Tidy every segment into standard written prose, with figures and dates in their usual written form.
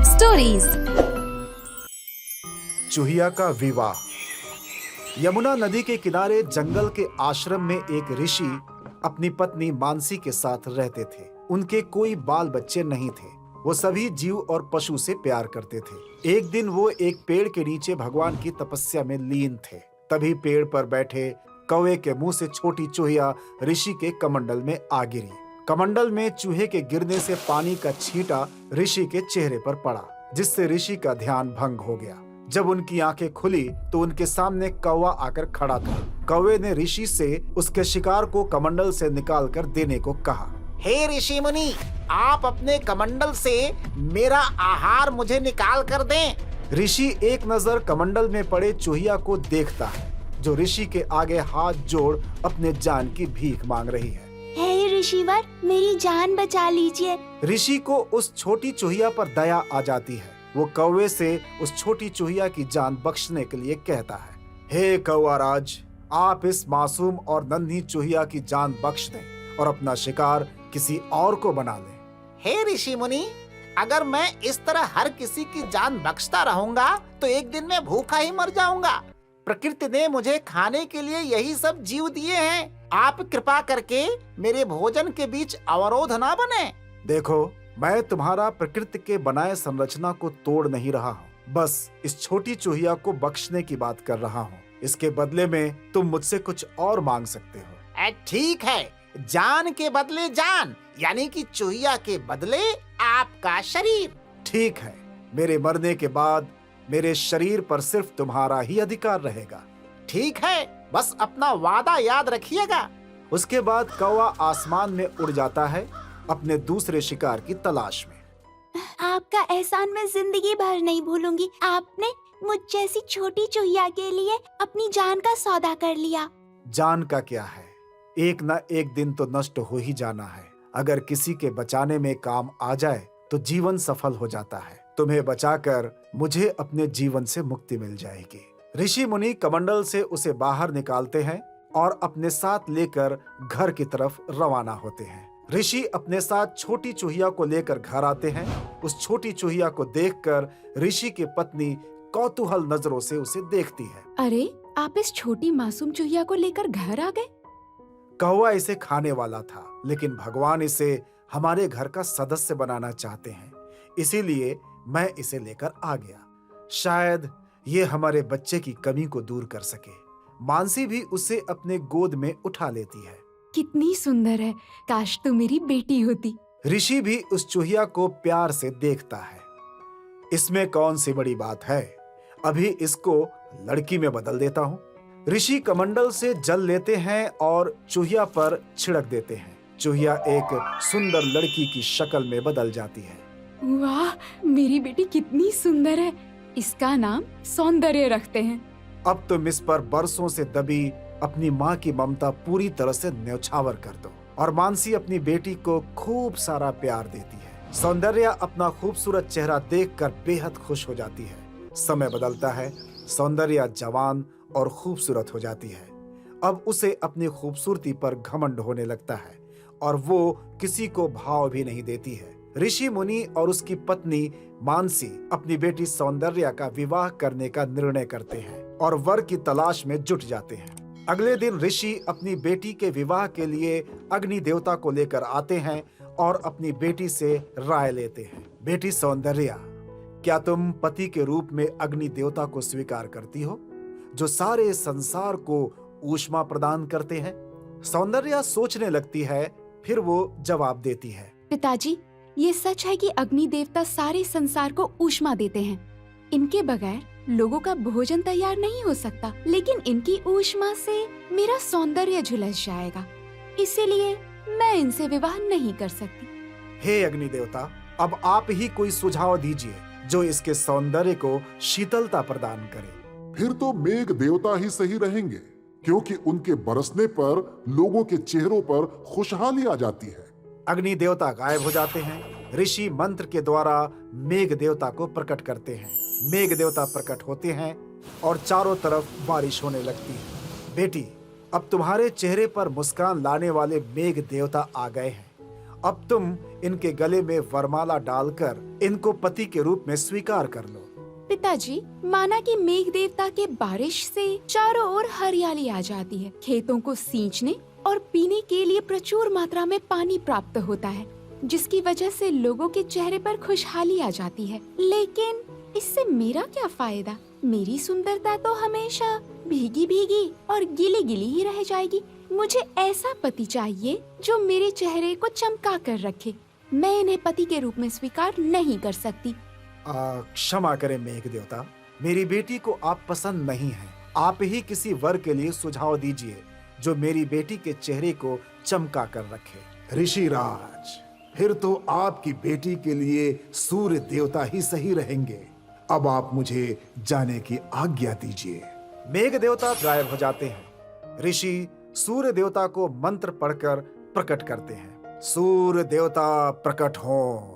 Stories. चूहिया का विवाह। यमुना नदी के किनारे जंगल के आश्रम में एक ऋषि अपनी पत्नी मानसी के साथ रहते थे। उनके कोई बाल बच्चे नहीं थे। वो सभी जीव और पशु से प्यार करते थे। एक दिन वो एक पेड़ के नीचे भगवान की तपस्या में लीन थे। तभी पेड़ पर बैठे कौवे के मुंह से छोटी चूहिया ऋषि के कमंडल में आ गिरी। कमंडल में चूहे के गिरने से पानी का छींटा ऋषि के चेहरे पर पड़ा, जिससे ऋषि का ध्यान भंग हो गया। जब उनकी आंखें खुली तो उनके सामने कौवा आकर खड़ा था। कौवे ने ऋषि से उसके शिकार को कमंडल से निकाल कर देने को कहा। हे ऋषि मुनि, आप अपने कमंडल से मेरा आहार मुझे निकाल कर दें। ऋषि एक नजर कमंडल में पड़े चूहिया को देखता है, जो ऋषि के आगे हाथ जोड़ अपने जान की भीख मांग रही है। हे ऋषिवर, मेरी जान बचा लीजिए। ऋषि को उस छोटी चूहिया पर दया आ जाती है। वो कौवे से उस छोटी चूहिया की जान बख्शने के लिए कहता है। हे कौवा राज, आप इस मासूम और नन्ही चूहिया की जान बख्श दें और अपना शिकार किसी और को बना लें। हे ऋषि मुनि, अगर मैं इस तरह हर किसी की जान बख्शता रहूंगा तो एक दिन मैं भूखा ही मर जाऊंगा। प्रकृति ने मुझे खाने के लिए यही सब जीव दिए हैं। आप कृपा करके मेरे भोजन के बीच अवरोध ना बने। देखो, मैं तुम्हारा प्रकृति के बनाए संरचना को तोड़ नहीं रहा हूँ, बस इस छोटी चूहिया को बख्शने की बात कर रहा हूँ। इसके बदले में तुम मुझसे कुछ और मांग सकते हो। ठीक है, जान के बदले जान, यानी कि चूहिया के बदले आपका शरीर। ठीक है, मेरे मरने के बाद मेरे शरीर पर सिर्फ तुम्हारा ही अधिकार रहेगा। ठीक है, बस अपना वादा याद रखिएगा। उसके बाद कौवा आसमान में उड़ जाता है, अपने दूसरे शिकार की तलाश में। आपका एहसान मैं जिंदगी भर नहीं भूलूंगी। आपने मुझ जैसी छोटी चूहिया के लिए अपनी जान का सौदा कर लिया। जान का क्या है, एक न एक दिन तो नष्ट हो ही जाना है। अगर किसी के बचाने में काम आ जाए तो जीवन सफल हो जाता है। तुम्हें बचाकर मुझे अपने जीवन से मुक्ति मिल जाएगी। ऋषि मुनि कमंडल से उसे बाहर निकालते हैं और अपने साथ लेकर घर की तरफ रवाना होते हैं। ऋषि अपने साथ छोटी चूहिया को लेकर घर आते हैं। उस छोटी चूहिया को देखकर ऋषि की पत्नी कौतूहल नजरों से उसे देखती है। अरे, आप इस छोटी मासूम चूहिया को लेकर घर आ गए? कौवा इसे खाने वाला था, लेकिन भगवान इसे हमारे घर का सदस्य बनाना चाहते हैं, इसीलिए मैं इसे लेकर आ गया। शायद ये हमारे बच्चे की कमी को दूर कर सके। मानसी भी उसे अपने गोद में उठा लेती है। कितनी सुंदर है, काश तू मेरी बेटी होती। ऋषि भी उस चूहिया को प्यार से देखता है। इसमें कौन सी बड़ी बात है, अभी इसको लड़की में बदल देता हूँ। ऋषि कमंडल से जल लेते हैं और चूहिया पर छिड़क देते हैं। चूहिया एक सुंदर लड़की की शक्ल में बदल जाती है। वाह, मेरी बेटी कितनी सुंदर है। इसका नाम सौंदर्य रखते हैं। अब तुम इस पर बरसों से दबी अपनी माँ की ममता पूरी तरह से न्यौछावर कर दो। और मानसी अपनी बेटी को खूब सारा प्यार देती है। सौंदर्य अपना खूबसूरत चेहरा देखकर बेहद खुश हो जाती है। समय बदलता है, सौंदर्य जवान और खूबसूरत हो जाती है। अब उसे अपनी खूबसूरती पर घमंड होने लगता है और वो किसी को भाव भी नहीं देती है। ऋषि मुनि और उसकी पत्नी मानसी अपनी बेटी सौंदर्या का विवाह करने का निर्णय करते हैं और वर की तलाश में जुट जाते हैं। अगले दिन ऋषि अपनी बेटी के विवाह के लिए अग्नि देवता को लेकर आते हैं और अपनी बेटी से राय लेते हैं। बेटी सौंदर्या, क्या तुम पति के रूप में अग्नि देवता को स्वीकार करती हो, जो सारे संसार को ऊष्मा प्रदान करते हैं? सौंदर्या सोचने लगती है, फिर वो जवाब देती है। पिताजी, ये सच है कि अग्नि देवता सारे संसार को ऊष्मा देते हैं। इनके बगैर लोगों का भोजन तैयार नहीं हो सकता, लेकिन इनकी ऊष्मा से मेरा सौंदर्य झुलस जाएगा, इसीलिए मैं इनसे विवाह नहीं कर सकती। हे अग्नि देवता, अब आप ही कोई सुझाव दीजिए जो इसके सौंदर्य को शीतलता प्रदान करे। फिर तो मेघ देवता ही सही रहेंगे, क्योंकि उनके बरसने पर लोगों के चेहरों पर खुशहाली आ जाती है। अग्नि देवता गायब हो जाते हैं। ऋषि मंत्र के द्वारा मेघ देवता को प्रकट करते हैं। मेघ देवता प्रकट होते हैं और चारों तरफ बारिश होने लगती है। बेटी, अब तुम्हारे चेहरे पर मुस्कान लाने वाले मेघ देवता आ गए हैं। अब तुम इनके गले में वरमाला डालकर इनको पति के रूप में स्वीकार कर लो। पिताजी, माना कि मेघ देवता के बारिश से चारों ओर हरियाली आ जाती है, खेतों को सींचने और पीने के लिए प्रचुर मात्रा में पानी प्राप्त होता है, जिसकी वजह से लोगों के चेहरे पर खुशहाली आ जाती है। लेकिन इससे मेरा क्या फायदा? मेरी सुंदरता तो हमेशा भीगी भीगी और गीली गीली ही रह जाएगी। मुझे ऐसा पति चाहिए जो मेरे चेहरे को चमका कर रखे। मैं इन्हें पति के रूप में स्वीकार नहीं कर सकती। क्षमा करें मेघ देवता, मेरी बेटी को आप पसंद नहीं हैं। आप ही किसी वर के लिए सुझाव दीजिए जो मेरी बेटी के चेहरे को चमका कर रखे। ऋषिराज, फिर तो आपकी बेटी के लिए सूर्य देवता ही सही रहेंगे। अब आप मुझे जाने की आज्ञा दीजिए। मेघ देवता गायब हो जाते हैं। ऋषि सूर्य देवता को मंत्र पढ़कर प्रकट करते हैं। सूर्य देवता प्रकट हो।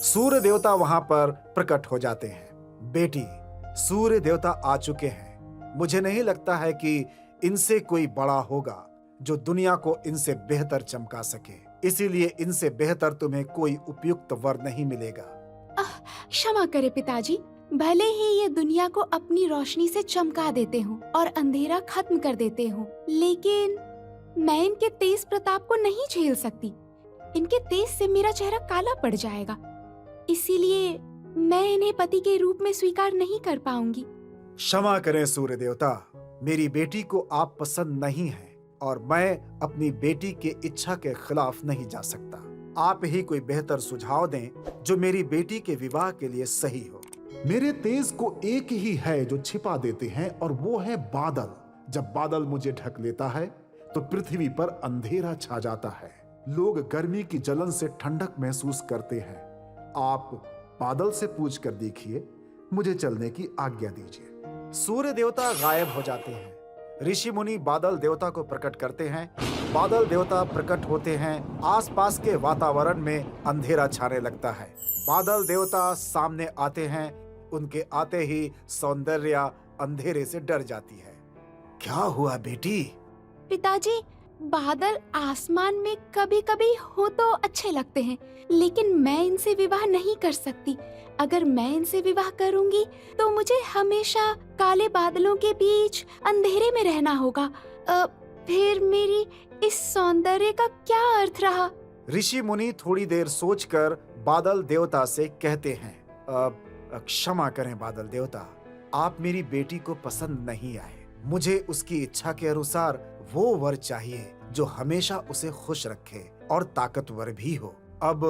सूर्य देवता वहां पर प्रकट हो जाते हैं। बेटी, सूर्य देवता आ चुके हैं। मुझे नहीं लगता है कि इनसे कोई बड़ा होगा जो दुनिया को इनसे बेहतर चमका सके, इसीलिए इनसे बेहतर तुम्हें कोई उपयुक्त वर नहीं मिलेगा। क्षमा करे पिताजी, भले ही ये दुनिया को अपनी रोशनी से चमका देते हो और अंधेरा खत्म कर देते हो, लेकिन मैं इनके तेज प्रताप को नहीं झेल सकती। इनके तेज से मेरा चेहरा काला पड़ जाएगा, इसीलिए मैं इन्हें पति के रूप में स्वीकार नहीं कर पाऊंगी। क्षमा करें सूर्य देवता, मेरी बेटी को आप पसंद नहीं हैं और मैं अपनी बेटी के इच्छा के खिलाफ नहीं जा सकता। आप ही कोई बेहतर सुझाव दें जो मेरी बेटी के विवाह के लिए सही हो। मेरे तेज को एक ही है जो छिपा देते हैं, और वो है बादल। जब बादल मुझे ढक लेता है तो पृथ्वी पर अंधेरा छा जाता है। लोग गर्मी की जलन से ठंडक महसूस करते हैं। आप बादल से पूछ कर देखिए, मुझे चलने की आज्ञा दीजिए। सूर्य देवता गायब हो जाते हैं। ऋषि मुनि बादल देवता को प्रकट करते हैं। बादल देवता प्रकट होते हैं। आसपास के वातावरण में अंधेरा छाने लगता है। बादल देवता सामने आते हैं। उनके आते ही सौंदर्या अंधेरे से डर जाती है। क्या हुआ बेटी? पिताजी, बादल आसमान में कभी कभी हो तो अच्छे लगते हैं, लेकिन मैं इनसे विवाह नहीं कर सकती। अगर मैं इनसे विवाह करूंगी तो मुझे हमेशा काले बादलों के बीच अंधेरे में रहना होगा। फिर मेरी इस सौंदर्य का क्या अर्थ रहा? ऋषि मुनि थोड़ी देर सोचकर बादल देवता से कहते हैं, क्षमा करें बादल देवता, आप मेरी बेटी को पसंद नहीं आए। मुझे उसकी इच्छा के अनुसार वो वर चाहिए जो हमेशा उसे खुश रखे और ताकतवर भी हो। अब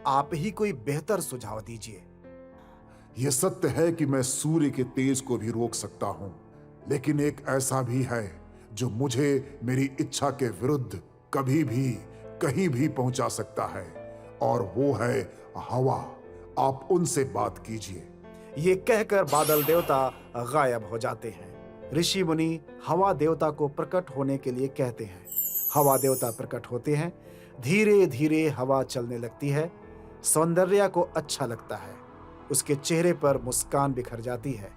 आप ही कोई बेहतर सुझाव दीजिए। यह सत्य है कि मैं सूर्य के तेज को भी रोक सकता हूं, लेकिन एक ऐसा भी है जो मुझे मेरी इच्छा के विरुद्ध कभी भी कहीं भी पहुंचा सकता है, और वो है हवा। आप उनसे बात कीजिए। ये कहकर बादल देवता गायब हो जाते हैं। ऋषि मुनि हवा देवता को प्रकट होने के लिए कहते हैं। हवा देवता प्रकट होते हैं। धीरे धीरे हवा चलने लगती है। सौंदर्या को अच्छा लगता है। उसके चेहरे पर मुस्कान बिखर जाती है।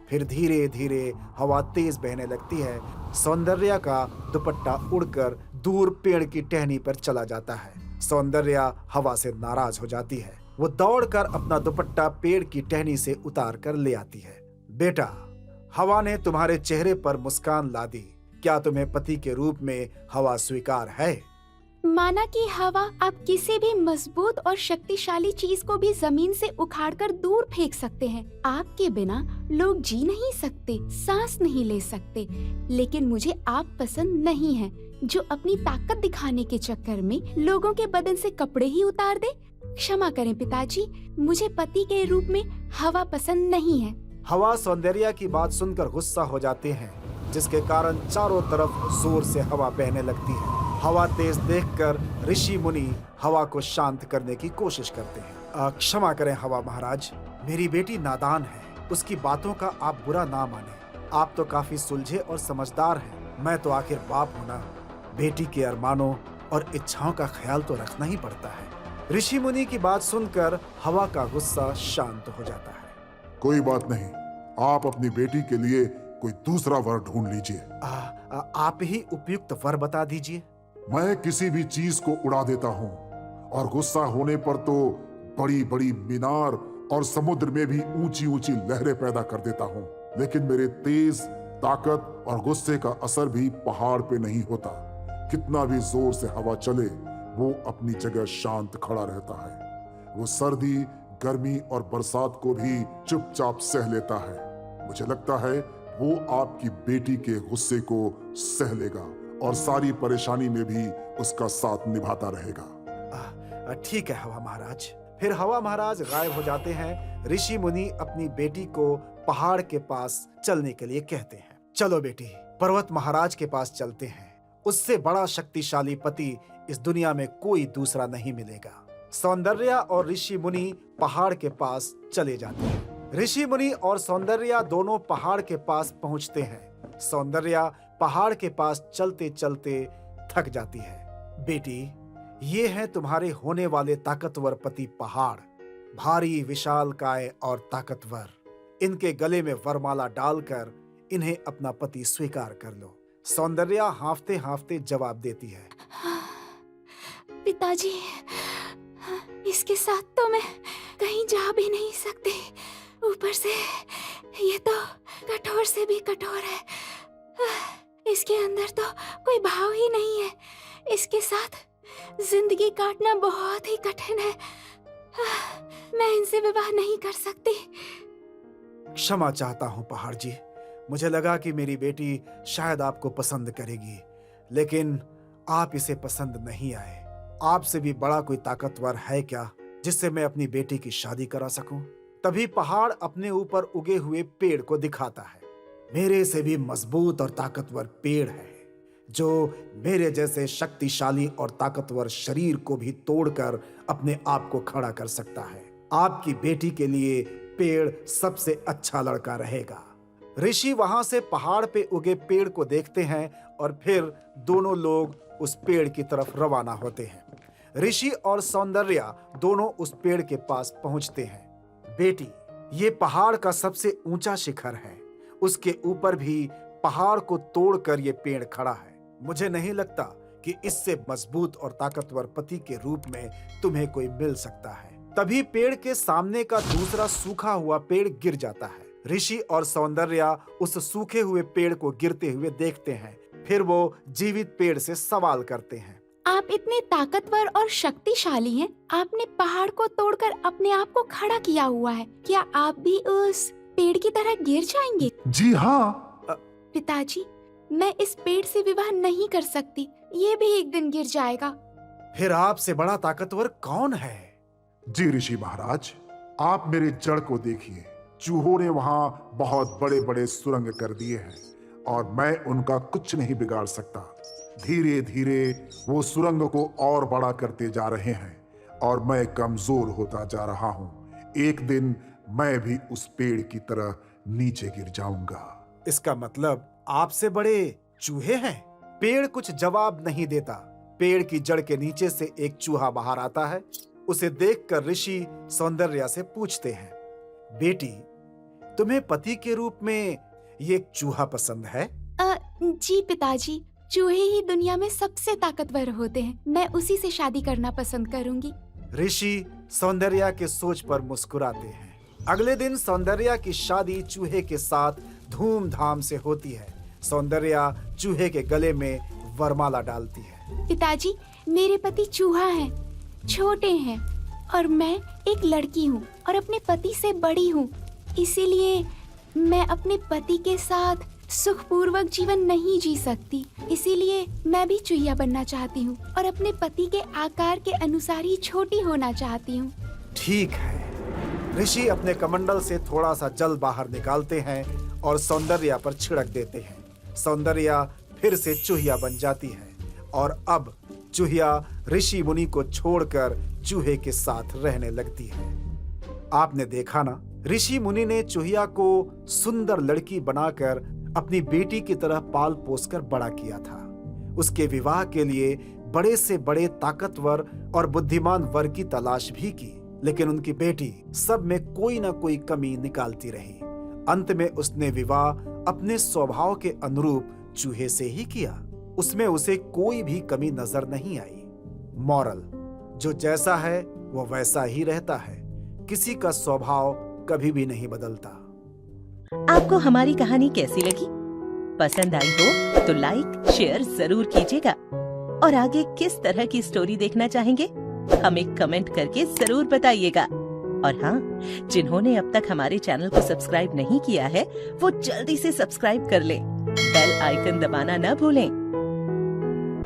फिर धीरे धीरे हवा तेज बहने लगती है। सौंदर्या का दुपट्टा उड़कर दूर पेड़ की टहनी पर चला जाता है। सौंदर्या हवा से नाराज हो जाती है। वो दौड़कर अपना दुपट्टा पेड़ की टहनी से उतार कर ले आती है। बेटा, हवा ने तुम्हारे चेहरे पर मुस्कान ला दी। क्या तुम्हें पति के रूप में हवा स्वीकार है? माना कि हवा आप किसी भी मजबूत और शक्तिशाली चीज को भी जमीन से उखाड़कर दूर फेंक सकते हैं। आपके बिना लोग जी नहीं सकते, सांस नहीं ले सकते। लेकिन मुझे आप पसंद नहीं हैं, जो अपनी ताकत दिखाने के चक्कर में लोगों के बदन से कपड़े ही उतार दे। क्षमा करें पिताजी, मुझे पति के रूप में हवा पसंद नहीं है। हवा सौंदर्या की बात सुनकर गुस्सा हो जाते हैं, जिसके कारण चारों तरफ जोर से हवा बहने लगती है। हवा तेज देखकर ऋषि मुनि हवा को शांत करने की कोशिश करते हैं। क्षमा करें हवा महाराज, मेरी बेटी नादान है। उसकी बातों का आप बुरा ना माने। आप तो काफी सुलझे और समझदार हैं। मैं तो आखिर बाप हूं ना। बेटी के अरमानों और इच्छाओं का ख्याल तो रखना ही पड़ता है। ऋषि मुनि की बात सुनकर हवा का गुस्सा शांत हो जाता है। कोई बात नहीं, आप अपनी बेटी के लिए कोई दूसरा वर ढूंढ लीजिए। आप ही उपयुक्त वर बता दीजिए। मैं किसी भी चीज को उड़ा देता हूँ और गुस्सा होने पर तो बड़ी बड़ी मीनार और समुद्र में भी ऊंची ऊंची लहरें पैदा कर देता हूँ। लेकिन मेरे तेज ताकत और गुस्से का असर भी पहाड़ पे नहीं होता। कितना भी जोर से हवा चले, वो अपनी जगह शांत खड़ा रहता है। वो सर्दी, गर्मी और बरसात को भी चुपचाप सह लेता है। मुझे लगता है वो आपकी बेटी के गुस्से को सह लेगा और सारी परेशानी में भी उसका साथ निभाता रहेगा। ठीक है हवा महाराज। फिर हवा महाराज गायब हो जाते हैं। ऋषि मुनि अपनी बेटी को पहाड़ के पास चलने के लिए कहते हैं। चलो बेटी, पर्वत महाराज के पास चलते हैं। उससे बड़ा शक्तिशाली पति इस दुनिया में कोई दूसरा नहीं मिलेगा। सौंदर्या और ऋषि मुनि पहाड़ के पास चले जाते हैं। ऋषि मुनि और सौंदर्या दोनों पहाड़ के पास पहुंचते हैं। सौंदर्या पहाड़ के पास चलते चलते थक जाती है। बेटी, ये है तुम्हारे होने वाले ताकतवर पति पहाड़, भारी विशालकाय और ताकतवर। इनके गले में वरमाला डालकर इन्हें अपना पति स्वीकार कर लो। सौंदर्या हांफते हांफते जवाब देती है। पिताजी, इसके साथ तो मैं कहीं जा भी नहीं सकती। ऊपर से ये तो कठोर से भी कठोर है। इसके अंदर तो कोई भाव ही नहीं है। इसके साथ जिंदगी काटना बहुत ही कठिन है। मैं इनसे विवाह नहीं कर सकती। क्षमा चाहता हूँ पहाड़ जी। मुझे लगा कि मेरी बेटी शायद आपको पसंद करेगी, लेकिन आप इसे पसंद नहीं आए। आपसे भी बड़ा कोई ताकतवर है क्या जिससे मैं अपनी बेटी की शादी करा सकूं? तभी पहाड़ अपने ऊपर उगे हुए पेड़ को दिखाता है। मेरे से भी मजबूत और ताकतवर पेड़ है जो मेरे जैसे शक्तिशाली और ताकतवर शरीर को भी तोड़कर अपने आप को खड़ा कर सकता है। आपकी बेटी के लिए पेड़ सबसे अच्छा लड़का रहेगा। ऋषि वहां से पहाड़ पे उगे पेड़ को देखते हैं और फिर दोनों लोग उस पेड़ की तरफ रवाना होते हैं। ऋषि और सौंदर्या दोनों उस पेड़ के पास पहुंचते हैं। बेटी, ये पहाड़ का सबसे ऊंचा शिखर है। उसके ऊपर भी पहाड़ को तोड़कर ये पेड़ खड़ा है। मुझे नहीं लगता कि इससे मजबूत और ताकतवर पति के रूप में तुम्हें कोई मिल सकता है। तभी पेड़ के सामने का दूसरा सूखा हुआ पेड़ गिर जाता है। ऋषि और सौंदर्या उस सूखे हुए पेड़ को गिरते हुए देखते हैं। फिर वो जीवित पेड़ से सवाल करते हैं। आप इतने ताकतवर और शक्तिशाली हैं। आपने पहाड़ को तोड़कर अपने आप को खड़ा किया हुआ है। क्या आप भी उस पेड़ की तरह गिर जाएंगे? जी हाँ। पिताजी, मैं इस पेड़ से विवाह नहीं कर सकती। ये भी एक दिन गिर जाएगा। फिर आपसे बड़ा ताकतवर कौन है? जी ऋषि महाराज, आप मेरे जड़ को देखिए। चूहों ने वहां बहुत बड़े बड़े सुरंग कर दिए हैं और मैं उनका कुछ नहीं बिगाड़ सकता। धीरे धीरे वो सुरंग को और बड़ा करते जा रहे हैं और मैं कमजोर होता जा रहा हूँ। एक दिन मैं भी उस पेड़ की तरह नीचे गिर जाऊंगा। इसका मतलब आपसे बड़े चूहे हैं? पेड़ कुछ जवाब नहीं देता। पेड़ की जड़ के नीचे से एक चूहा बाहर आता है। उसे देखकर ऋषि सौंदर्या से पूछते हैं, बेटी, तुम्हें पति के रूप में ये चूहा पसंद है? जी पिताजी, चूहे ही दुनिया में सबसे ताकतवर होते हैं। मैं उसी से शादी करना पसंद करूंगी। ऋषि सौंदर्या के सोच पर मुस्कुराते हैं। अगले दिन सौंदर्या की शादी चूहे के साथ धूमधाम से होती है। सौंदर्या चूहे के गले में वरमाला डालती है। पिताजी, मेरे पति चूहा है, छोटे हैं और मैं एक लड़की हूँ और अपने पति से बड़ी हूँ। इसीलिए मैं अपने पति के साथ सुखपूर्वक जीवन नहीं जी सकती। इसीलिए मैं भी चूहिया बनना चाहती हूँ और अपने पति के आकार के अनुसार ही छोटी होना चाहती हूँ। ठीक है। ऋषि अपने कमंडल से थोड़ा सा जल बाहर निकालते हैं और सौंदर्या पर छिड़क देते हैं। सौंदर्या फिर से चूहिया बन जाती है और अब चूहिया ऋषि मुनि को छोड़कर चूहे के साथ रहने लगती है। आपने देखा ना, ऋषि मुनि ने चूहिया को सुंदर लड़की बनाकर अपनी बेटी की तरह पाल पोसकर बड़ा किया था। उसके विवाह के लिए बड़े से बड़े ताकतवर और बुद्धिमान वर की तलाश भी की, लेकिन उनकी बेटी सब में कोई ना कोई कमी निकालती रही। अंत में उसने विवाह अपने स्वभाव के अनुरूप चूहे से ही किया। उसमें उसे कोई भी कमी नजर नहीं आई। मॉरल, जो जैसा है वो वैसा ही रहता है। किसी का स्वभाव कभी भी नहीं बदलता। आपको हमारी कहानी कैसी लगी? पसंद आई हो तो लाइक शेयर जरूर कीजिएगा। और आगे किस तरह की स्टोरी देखना चाहेंगे हमें कमेंट करके जरूर बताइएगा। और हाँ, जिन्होंने अब तक हमारे चैनल को सब्सक्राइब नहीं किया है वो जल्दी से सब्सक्राइब कर लें। बेल आइकन दबाना न भूलें